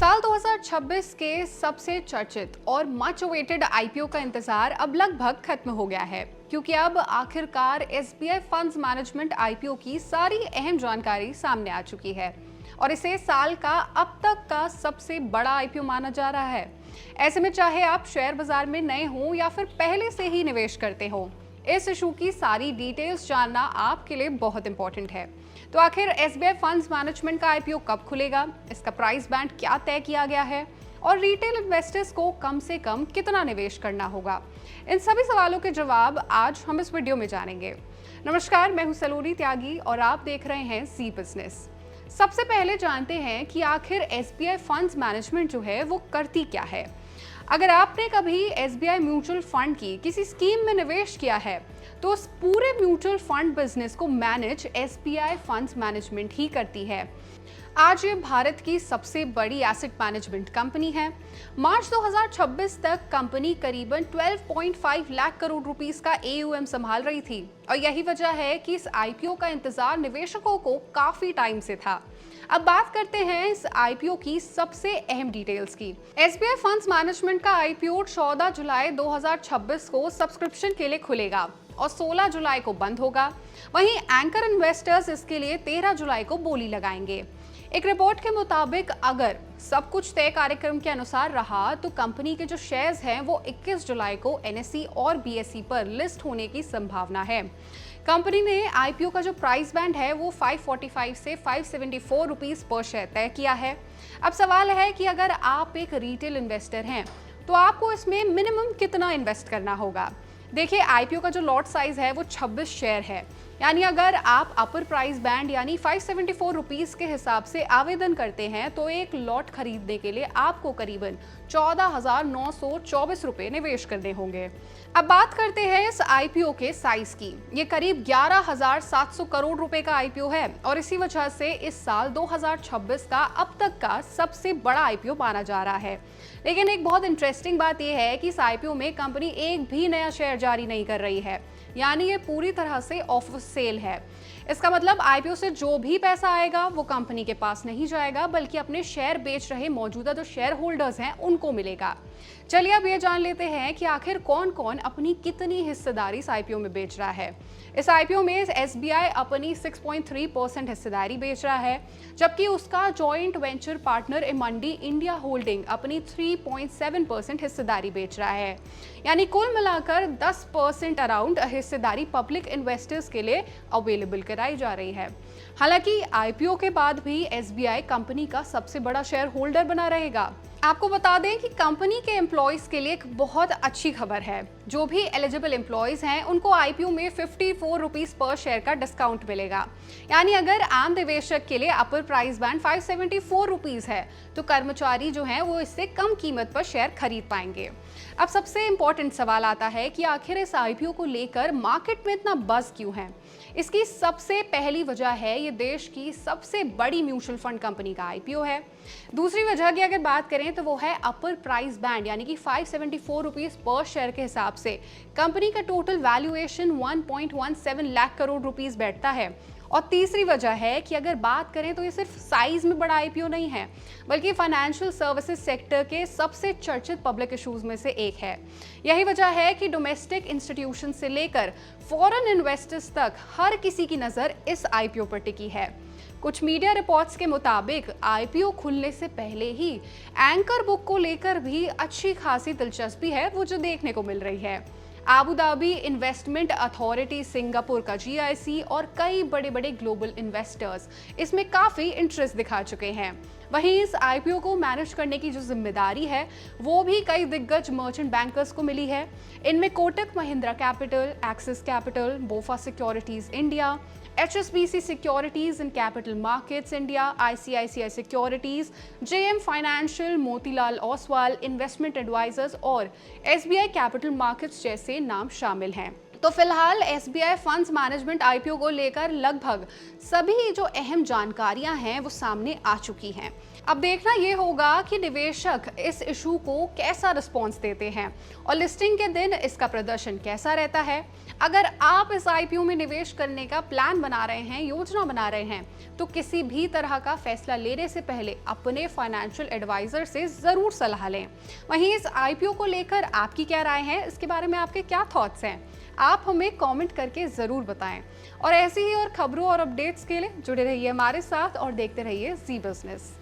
साल 2026 के सबसे चर्चित और मच अवेटेड आईपीओ का इंतजार अब लगभग खत्म हो गया है, क्योंकि अब आखिरकार एसबीआई फंड्स मैनेजमेंट आईपीओ की सारी अहम जानकारी सामने आ चुकी है और इसे साल का अब तक का सबसे बड़ा आईपीओ माना जा रहा है। ऐसे में चाहे आप शेयर बाजार में नए हों या फिर पहले से ही निवेश करते हों, इस इशू की सारी डिटेल्स जानना आपके लिए बहुत इंपॉर्टेंट है। तो आखिर एसबीआई फंड्स मैनेजमेंट का आईपीओ कब खुलेगा, इसका प्राइस बैंड क्या तय किया गया है और रिटेल इन्वेस्टर्स को कम से कम कितना निवेश करना होगा, इन सभी सवालों के जवाब आज हम इस वीडियो में जानेंगे। नमस्कार, मैं हूं सलोनी त्यागी और आप देख रहे हैं जी बिजनेस। सबसे पहले जानते हैं कि आखिर एसबीआई फंड्स मैनेजमेंट जो है वो करती क्या है। अगर आपने कभी एसबीआई म्यूचुअल फंड की किसी स्कीम में निवेश किया है तो उस पूरे म्यूचुअल फंड बिजनेस को मैनेज एसबीआई फंड्स मैनेजमेंट ही करती है। आज ये भारत की सबसे बड़ी एसेट मैनेजमेंट कंपनी है। मार्च 2026 तक कंपनी करीबन 12.5 लाख करोड़ रुपीस का एयूएम संभाल रही थी और यही वजह है कि इस आईपीओ का इंतजार निवेशकों को काफी टाइम से था। अब बात करते हैं इस आईपीओ की सबसे अहम डिटेल्स की। एसबीआई फंड्स मैनेजमेंट का आईपीओ 14 जुलाई 2026 को सब्सक्रिप्शन के लिए खुलेगा और 16 जुलाई को बंद होगा। वहीं एंकर इन्वेस्टर्स इसके लिए 13 जुलाई को बोली लगाएंगे। एक रिपोर्ट के मुताबिक अगर सब कुछ तय कार्यक्रम के अनुसार रहा तो कंपनी के जो शेयर्स हैं वो 21 जुलाई को एनएसई और बीएसई पर लिस्ट होने की संभावना है। कंपनी ने आईपीओ का जो प्राइस बैंड है वो 545 से 574 रुपीस पर शेयर तय किया है। अब सवाल है कि अगर आप एक रिटेल इन्वेस्टर हैं तो आपको इसमें मिनिमम कितना इन्वेस्ट करना होगा। देखिए, आईपीओ का जो लॉट साइज है वो 26 शेयर है, यानी अगर आप अपर प्राइस बैंड यानी 574 रुपीस के हिसाब से आवेदन करते हैं तो एक लॉट खरीदने के लिए आपको करीबन 14,924 रुपए निवेश करने होंगे। अब बात करते हैं इस आईपीओ के साइज की। ये करीब 11,700 करोड़ रुपए का आईपीओ है और इसी वजह से इस साल 2026 का अब तक का सबसे बड़ा आईपीओ माना जा रहा है। लेकिन एक बहुत इंटरेस्टिंग बात यह है कि इस आईपीओ में कंपनी एक भी नया शेयर जारी नहीं कर रही है, यानी ये पूरी तरह से ऑफ सेल है। इसका मतलब आईपीओ से जो भी पैसा आएगा वो कंपनी के पास नहीं जाएगा, बल्कि अपने शेयर बेच रहे मौजूदा जो शेयर होल्डर्स हैं उनको मिलेगा। चलिए अब ये जान लेते हैं कि आखिर कौन कौन अपनी कितनी हिस्सेदारी इस आईपीओ में बेच रहा है। इस आईपीओ में एसबीआई अपनी 6.3% हिस्सेदारी बेच रहा है, जबकि उसका joint venture partner Amundi India holding अपनी 3.7% हिस्सेदारी बेच रहा है। यानी कुल मिलाकर 10% अराउंड हिस्सेदारी पब्लिक इन्वेस्टर्स के लिए अवेलेबल कराई जा रही है। हालांकि आईपीओ के बाद भी एसबीआई कंपनी का सबसे बड़ा शेयर होल्डर बना रहेगा। आपको बता दें कि कंपनी के एम्प्लॉयज के लिए एक बहुत अच्छी खबर है। जो भी एलिजिबल एम्प्लॉयज हैं उनको आईपीओ में 54 रुपीस पर शेयर का डिस्काउंट मिलेगा। यानी अगर आम निवेशक के लिए अपर प्राइस बैंड 574 रुपीस है तो कर्मचारी जो हैं वो इससे कम कीमत पर शेयर खरीद पाएंगे। अब सबसे इंपॉर्टेंट सवाल आता है कि आखिर इस आईपीओ को लेकर मार्केट में इतना बज़ क्यों है। इसकी सबसे पहली वजह है ये देश की सबसे बड़ी म्यूचुअल फंड कंपनी का आईपीओ है। दूसरी वजह की अगर बात करें तो वो है अपर प्राइस बैंड यानी कि 574 रुपीस पर शेयर के हिसाब से कंपनी का total valuation 1.17 lakh crore rupees बैठता है। और तीसरी वजह है कि अगर बात करें तो ये सिर्फ साइज में बड़ा आईपीओ नहीं है, बल्कि फाइनेंशियल सर्विसेज सेक्टर के सबसे चर्चित पब्लिक इश्यूज में से एक है। यही वजह है कि डोमेस्टिक इंस्टीट्यूशन से लेकर फॉरेन इन्वेस्टर्स तक हर किसी की नज़र इस आईपीओ पर टिकी है। कुछ मीडिया रिपोर्ट्स के मुताबिक आईपीओ खुलने से पहले ही एंकर बुक को लेकर भी अच्छी खासी दिलचस्पी है वो जो देखने को मिल रही है। Abu Dhabi investment authority, Singapore का जीआईसी और कई बड़े बड़े ग्लोबल इन्वेस्टर्स इसमें काफ़ी इंटरेस्ट दिखा चुके हैं। वहीं इस आईपीओ को मैनेज करने की जो जिम्मेदारी है वो भी कई दिग्गज मर्चेंट बैंकर्स को मिली है। इनमें Kotak Mahindra Capital, Axis Capital, BofA Securities India, HSBC Securities and Capital Markets India, ICICI Securities, JM Financial, Motilal Oswal Investment Advisers और SBI कैपिटल मार्केट्स जैसे नाम शामिल हैं। तो फिलहाल एसबीआई फंड्स मैनेजमेंट आईपीओ को लेकर लगभग सभी जो अहम जानकारियां हैं वो सामने आ चुकी हैं। अब देखना ये होगा कि निवेशक इस इशू को कैसा रिस्पॉन्स देते हैं और लिस्टिंग के दिन इसका प्रदर्शन कैसा रहता है। अगर आप इस आईपीओ में निवेश करने का प्लान बना रहे हैं, योजना बना रहे हैं, तो किसी भी तरह का फैसला लेने से पहले अपने फाइनेंशियल एडवाइजर से जरूर सलाह लें। वहीं इस आईपीओ को लेकर आपकी क्या राय है, इसके बारे में आपके क्या थॉट्स हैं, आप हमें कमेंट करके जरूर बताएं। और ऐसी ही और खबरों और अपडेट्स के लिए जुड़े रहिए हमारे साथ और देखते रहिए जी बिजनेस।